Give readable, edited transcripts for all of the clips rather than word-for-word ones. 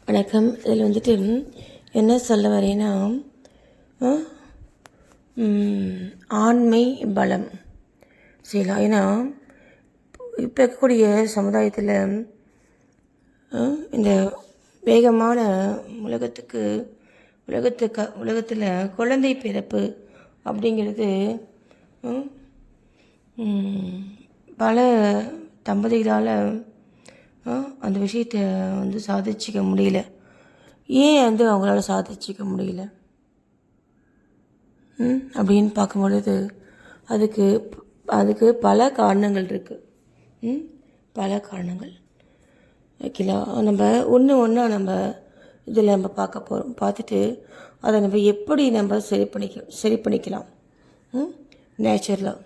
வணக்கம். இதில் வந்துட்டு என்ன சொல்ல வரேன்னா, ஆண்மை பலம் செய்யலாம். ஏன்னா இப்போ இருக்கக்கூடிய சமுதாயத்தில் இந்த வேகமான உலகத்தில் குழந்தை பிறப்பு அப்படிங்கிறது பல தம்பதிகளால் அந்த விஷயத்தை சாதிச்சிக்க முடியல. ஏன் அவங்களால சாதிச்சிக்க முடியல அப்படின்னு பார்க்கும் பொழுது அதுக்கு பல காரணங்கள் இருக்குது. பல காரணங்கள் ஓகேலா. நம்ம ஒன்றா நம்ம இதில் நம்ம பார்க்க போகிறோம். பார்த்துட்டு அதை நம்ம எப்படி நம்ம சரி பண்ணிக்கலாம் நேச்சுரலாக.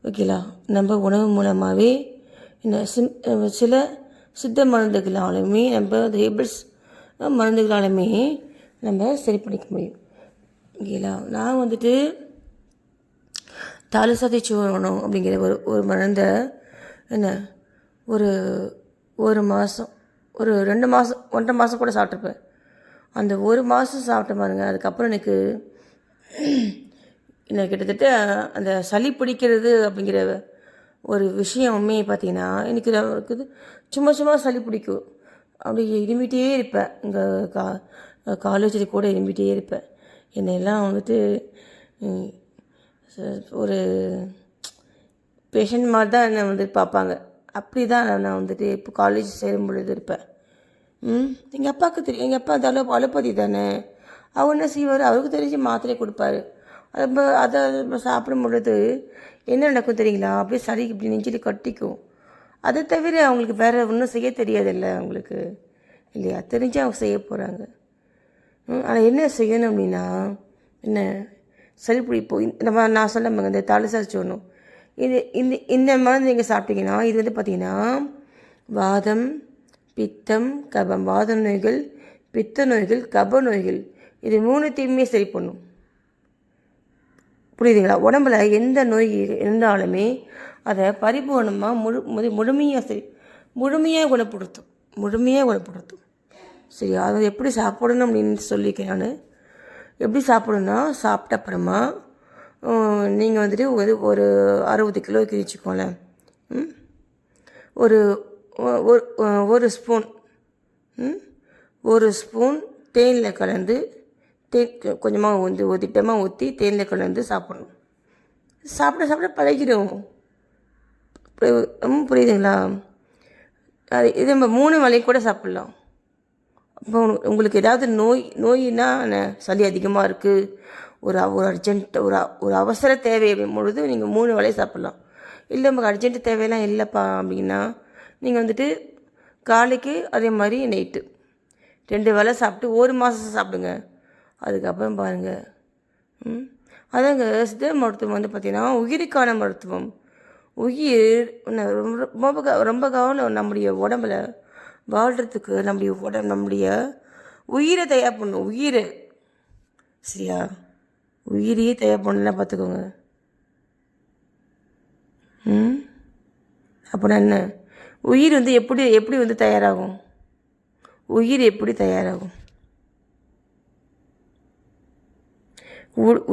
ஓகேலா. நம்ம உணவு மூலமாகவே சில சித்த மருந்துகளாலுமே நம்ம ஹேபிள்ஸ் மருந்துகளாலுமே நம்ம சரி பண்ணிக்க முடியும். ஓகேலா. நான் வந்துட்டு தாலுசாதி சூரணம் அப்படிங்கிற ஒரு மருந்தை ஒரு மாதம், ஒரு 2 மாதம், 1.5 மாதம் கூட சாப்பிட்ருப்பேன். அந்த 1 மாதம் சாப்பிட்ட பாருங்க. அதுக்கப்புறம் எனக்கு கிட்டத்தட்ட அந்த சளி பிடிக்கிறது அப்படிங்கிற ஒரு விஷயமே பார்த்திங்கன்னா எனக்கு இருக்குது. சும்மா சளி பிடிக்கும். அப்படி இருமிகிட்டே இருப்பேன். இங்கே காலேஜில் கூட இருமிகிட்டே இருப்பேன். என்னெல்லாம் வந்துட்டு ஒரு பேஷண்ட் மாதிரி தான் என்னை வந்துட்டு பார்ப்பாங்க. அப்படி தான் நான் வந்துட்டு இப்போ காலேஜ் சேரும் பொழுது இருப்பேன். எங்கள் அப்பாவுக்கு தெரியும். எங்கள் அப்பா அந்த அலோபதி தானே. அவர் என்ன செய்வார், அவருக்கு தெரிஞ்சு மாத்திரை கொடுப்பாரு. அதை சாப்பிடும் பொழுது என்ன நடக்கும் தெரியுங்களா, அப்படியே சளி இப்படி நெஞ்சில் கட்டிக்கும். அதை தவிர அவங்களுக்கு வேறு ஒன்றும் செய்ய தெரியாதில்ல அவங்களுக்கு, இல்லையா? தெரிஞ்சு அவங்க செய்ய போகிறாங்க. ஆனால் என்ன செய்யணும் அப்படின்னா, என்ன சளி பிடிப்போம். நான் சொல்ல இந்த தாலுசாதி சூரணம் இந்த மருந்து நீங்கள் சாப்பிட்டீங்கன்னா இது பார்த்திங்கன்னா வாதம், பித்தம், கபம். வாத நோய்கள், பித்த நோய்கள், கப நோய்கள், இது 3த்தையுமே சரி பண்ணும். புரியுதுங்களா? உடம்புல எந்த நோய் இருந்தாலுமே அதை பரிபூர்ணமாக முழுமையாக குணப்படுத்தும். சரி, அதை எப்படி சாப்பிடணும் அப்படின்னு சொல்லியிருக்கேன் நான். எப்படி சாப்பிடணும்னா, சாப்பிட்ட அப்புறமா நீங்கள் வந்துட்டு ஒரு 60 கிலோ வச்சுக்கோங்களேன். ஒரு ஸ்பூன் தேனில் கலந்து கொஞ்சமாக திட்டமாக ஊற்றி தேனில் கலந்து சாப்பிடணும். சாப்பிட பழகிடும். புரியுதுங்களா? இது நம்ம 3 வேளை கூட சாப்பிட்லாம். அப்போ உங்களுக்கு ஏதாவது நோயினா சளி அதிகமாக இருக்குது, ஒரு அர்ஜென்ட் ஒரு அவசர தேவை பொழுது நீங்கள் 3 வேளை சாப்பிட்லாம். இல்லை நமக்கு அர்ஜென்ட் தேவையெல்லாம் இல்லைப்பா அப்படின்னா நீங்கள் வந்துட்டு காலைக்கு அதே மாதிரி நைட்டு 2 வேளை சாப்பிட்டு 1 மாதம் சாப்பிடுங்க. அதுக்கப்புறம் பாருங்கள். அதாங்க சித்த மருத்துவம் பார்த்திங்கன்னா உயிருக்கான மருத்துவம். உயிர் ரொம்ப கவனம். நம்முடைய உடம்புல வாழ்கிறதுக்கு நம்முடைய உயிரை தயார் பண்ணணும். உயிரை சரியா, உயிரையே தயார் பண்ணலாம் பார்த்துக்கோங்க. அப்படின்னா என்ன, உயிர் எப்படி தயாராகும்? உயிர் எப்படி தயாராகும்?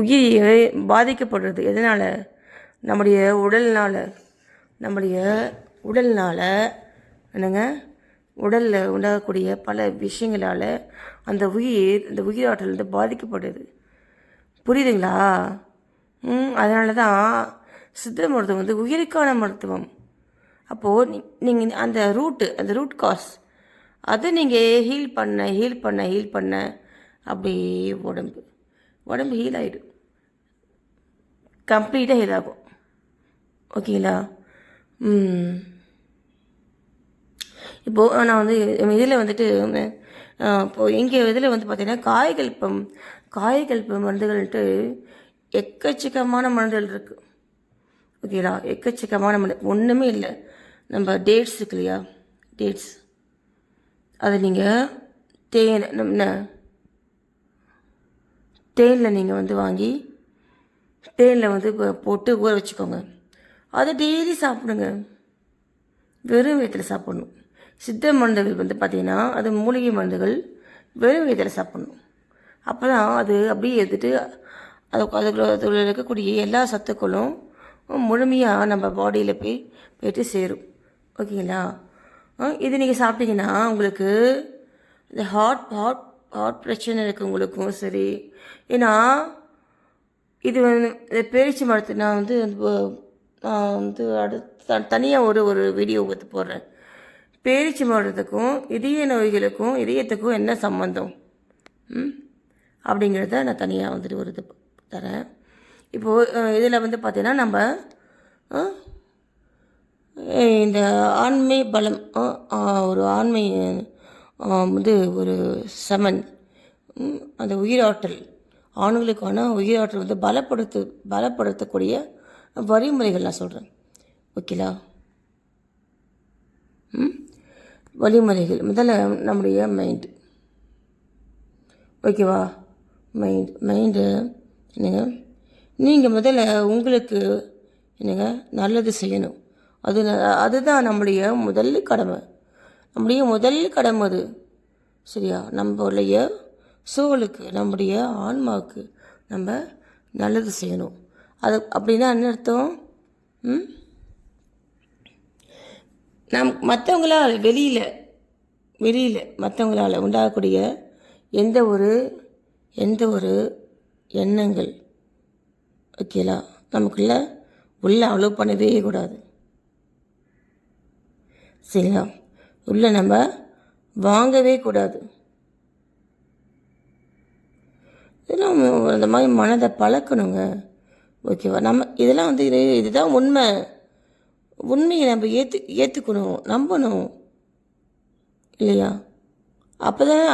உயிர் பாதிக்கப்படுறது எதனால்? நம்முடைய உடல்னால் என்னங்க, உடலில் உண்டாகக்கூடிய பல விஷயங்களால் அந்த உயிராற்றல் பாதிக்கப்படுது. புரியுதுங்களா? அதனால தான் சித்த மருத்துவம் உயிருக்கான மருத்துவம். அப்போது நீங்கள் அந்த ரூட் காஸ் அதை நீங்கள் ஹீல் பண்ண அப்படியே உடம்பு ஹீல் ஆகிடும். கம்ப்ளீட்டாக ஹீல் ஆகும். ஓகேங்களா? இப்போது நான் இதில் வந்துட்டு இப்போது எங்கள் இதில் பார்த்திங்கன்னா காய்கல்பம் மருந்துகள்ன்ட்டு எக்கச்சக்கமான மருந்துகள் இருக்குது. ஓகேங்களா? எக்கச்சக்கமான மருந்து ஒன்றுமே இல்லை. நம்ம டேட்ஸ் இருக்கு இல்லையா, டேட்ஸ் அதை நீங்கள் தேனில் நீங்கள் வாங்கி தேனில் போட்டு ஊற வச்சுக்கோங்க. அதை டெய்லி சாப்பிடுங்க. வெறும் வயிற்றில் சாப்பிடணும். சித்த மருந்துகள் வந்து பார்த்திங்கன்னா அது மூலிகை மருந்துகள் வெறும் வயிற்றில் சாப்பிட்ணும். அப்போ தான் அது அப்படியே எடுத்துகிட்டு அதுக்குள்ள இருக்கக்கூடிய எல்லா சத்துக்களும் முழுமையாக நம்ம பாடியில் போயிட்டு சேரும். ஓகேங்களா? இது நீங்கள் சாப்பிட்டீங்கன்னா உங்களுக்கு இந்த ஹார்ட் பிரச்சனை இருக்கவங்களுக்கும் சரி. ஏன்னா இது வந்து பேரிச்சி மரத்து நான் வந்து அடுத்து தனியாக ஒரு வீடியோ எடுத்து போடுறேன். பேரிச்சி மரத்துக்கும் இதய நோய்களுக்கும் இதயத்துக்கும் என்ன சம்மந்தம் அப்படிங்கிறத நான் தனியாக வந்துட்டு ஒரு இது தரேன். இப்போது இதில் வந்து பார்த்திங்கன்னா நம்ம இந்த ஆண்மை பலம், ஒரு ஆண்மை வந்து ஒரு செமன், அந்த உயிராற்றல், ஆண்களுக்கான உயிராற்றல் வந்து பலப்படுத்தக்கூடிய வழிமுறைகள் நான் சொல்கிறேன். ஓகேலா? வழிமுறைகள் முதல்ல நம்முடைய மைண்டு. ஓகேவா? மைண்டு என்னங்க, நீங்கள் முதல்ல உங்களுக்கு என்னங்க நல்லது செய்யணும். அதுதான் நம்முடைய முதல் கடமை. அது சரியா? நம்மளுடைய சோலுக்கு, நம்முடைய ஆன்மாவுக்கு நம்ம நல்லது செய்யணும். அது அப்படின்னா என்ன அர்த்தம்? மற்றவங்களால் வெளியில் மற்றவங்களால் உண்டாகக்கூடிய எந்த ஒரு எண்ணங்கள், ஓகேலா, நமக்குள்ள அலோவ் பண்ணவே கூடாது. சரிங்களா? உள்ள நம்ம வாங்கவே கூடாது. இதெல்லாம் அந்த மாதிரி மனதை பழக்கணுங்க. ஓகேவா? நம்ம இதெல்லாம் வந்து இதுதான் உண்மையை நம்ம ஏற்றுக்கணும், நம்பணும் இல்லையா? அப்போ தானே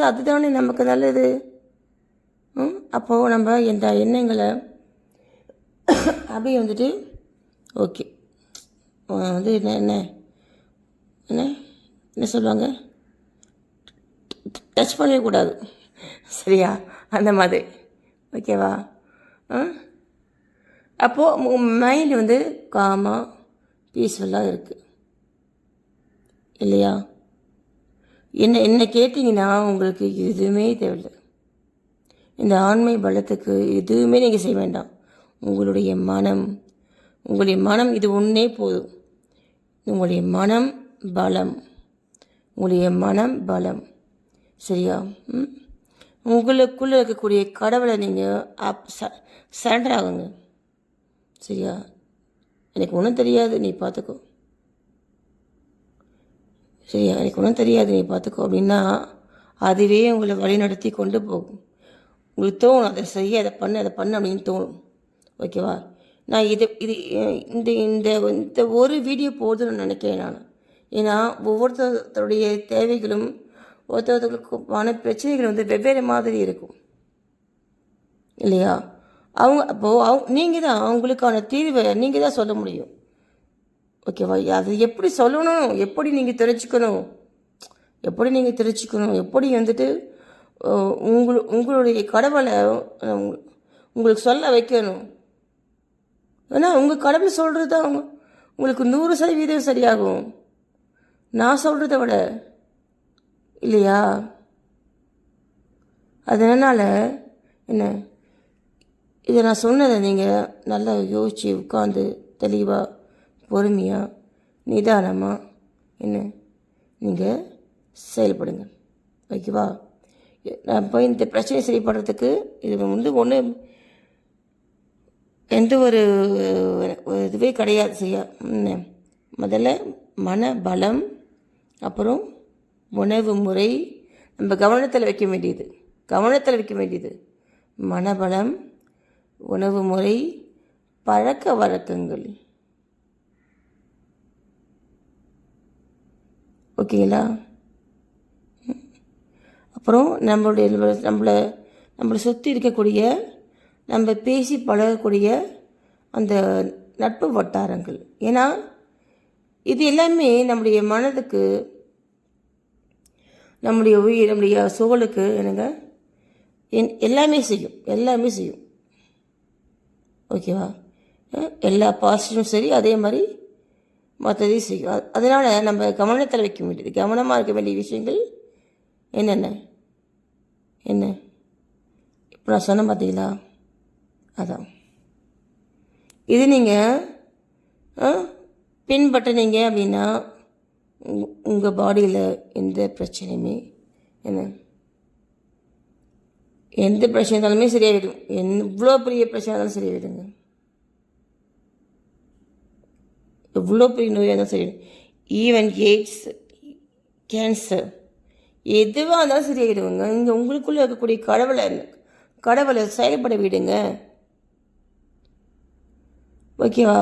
அதுதானே நமக்கு நல்லது. அப்போது நம்ம இந்த எண்ணங்களை அப்படியே வந்துட்டு ஓகே வந்து என்ன சொல்லுவாங்க, டச் பண்ணக்கூடாது. சரியா? அந்த மாதிரி. ஓகேவா? அப்போது மைண்டு வந்து காமாக பீஸ்ஃபுல்லாக இருக்குது இல்லையா? என்ன கேட்டிங்கன்னா உங்களுக்கு எதுவுமே தேவையில்லை. இந்த ஆண்மை பலத்துக்கு எதுவுமே நீங்கள் செய்ய வேண்டாம். உங்களுடைய மனம் இது ஒன்றே போதும். உங்களுடைய மனம் பலம். சரியா? உங்களுக்குள்ளே இருக்கக்கூடிய கடவுளை நீங்கள் சரண்டர் ஆகுங்க. சரியா? எனக்கு ஒன்றும் தெரியாது, நீ பார்த்துக்கோ. சரியா? எனக்கு ஒன்றும் தெரியாது, நீ பார்த்துக்கோ அப்படின்னா அதுவே உங்களை வழிநடத்தி கொண்டு போகும். உங்களுக்கு தோணும் அதை செய்ய, அதை பண்ணு அப்படின்னு தோணும். ஓகேவா? நான் இது இந்த இந்த ஒரு வீடியோ போதும்னு நினைக்கிறேன் நான். ஏன்னா ஒவ்வொருத்தருடைய தேவைகளும் ஒருத்தருக்குமான பிரச்சனைகள் வந்து வெவ்வேறு மாதிரி இருக்கும் இல்லையா? நீங்கள் தான் அவங்களுக்கான தீர்வை நீங்கள் தான் சொல்ல முடியும். ஓகேவா? அது எப்படி சொல்லணும், எப்படி நீங்கள் தெரிஞ்சுக்கணும், எப்படி வந்துட்டு உங்களுடைய கடவுளை உங்களுக்கு சொல்ல வைக்கணும். ஏன்னா உங்கள் கடவுளை சொல்கிறது தான் உங்களுக்கு 100% சரியாகும், நான் சொல்கிறத விட இல்லையா? அதனால் இதை நான் சொன்னதை நீங்கள் நல்லா யோசித்து உட்காந்து தெளிவாக பொறுமையாக நிதானமாக நீங்கள் செயல்படுங்க. ஓகேவா? நான் போய் இந்த பிரச்சனை சரி பண்ணுறதுக்கு இது வந்து எந்த ஒரு இதுவே கிடையாது செய்ய. முதல்ல மனபலம், அப்புறம் உணவு முறை நம்ம கவனத்தில் வைக்க வேண்டியது மனபலம், உணவு முறை, பழக்க வழக்கங்கள். ஓகேங்களா? அப்புறம் நம்மளை சுற்றி இருக்கக்கூடிய, நம்ம பேசி பழகக்கூடிய அந்த நட்பு வட்டாரங்கள். ஏன்னா இது எல்லாமே நம்முடைய மனதுக்கு, நம்முடைய உயிர், நம்முடைய சோலுக்கு எல்லாமே செய்யும். ஓகேவா? எல்லா பாசிட்டிவும் சரி, அதே மாதிரி மற்றதையும் செய்யும். அதனால் நம்ம கவனத்தில் வைக்க வேண்டியது, கவனமாக இருக்க வேண்டிய விஷயங்கள் என்னென்ன என்ன இப்போ நான் சொன்ன பார்த்தீங்களா, அதான் இது நீங்கள் பின்பற்றினீங்க அப்படின்னா உங்கள் பாடியில் எந்த பிரச்சனையுமே எந்த பிரச்சனை இருந்தாலுமே சரியாயிடும். எவ்வளோ பெரிய பிரச்சனை இருந்தாலும் சரியாயிடுங்க. எவ்வளோ பெரிய நோயாக இருந்தாலும் சரியாயிடும். ஈவன் எய்ட்ஸ், கேன்சர், எதுவாக இருந்தாலும் சரியாயிடுவாங்க. இங்கே உங்களுக்குள்ளே இருக்கக்கூடிய கடவுளை செயல்பட விடுங்க. ஓகேவா?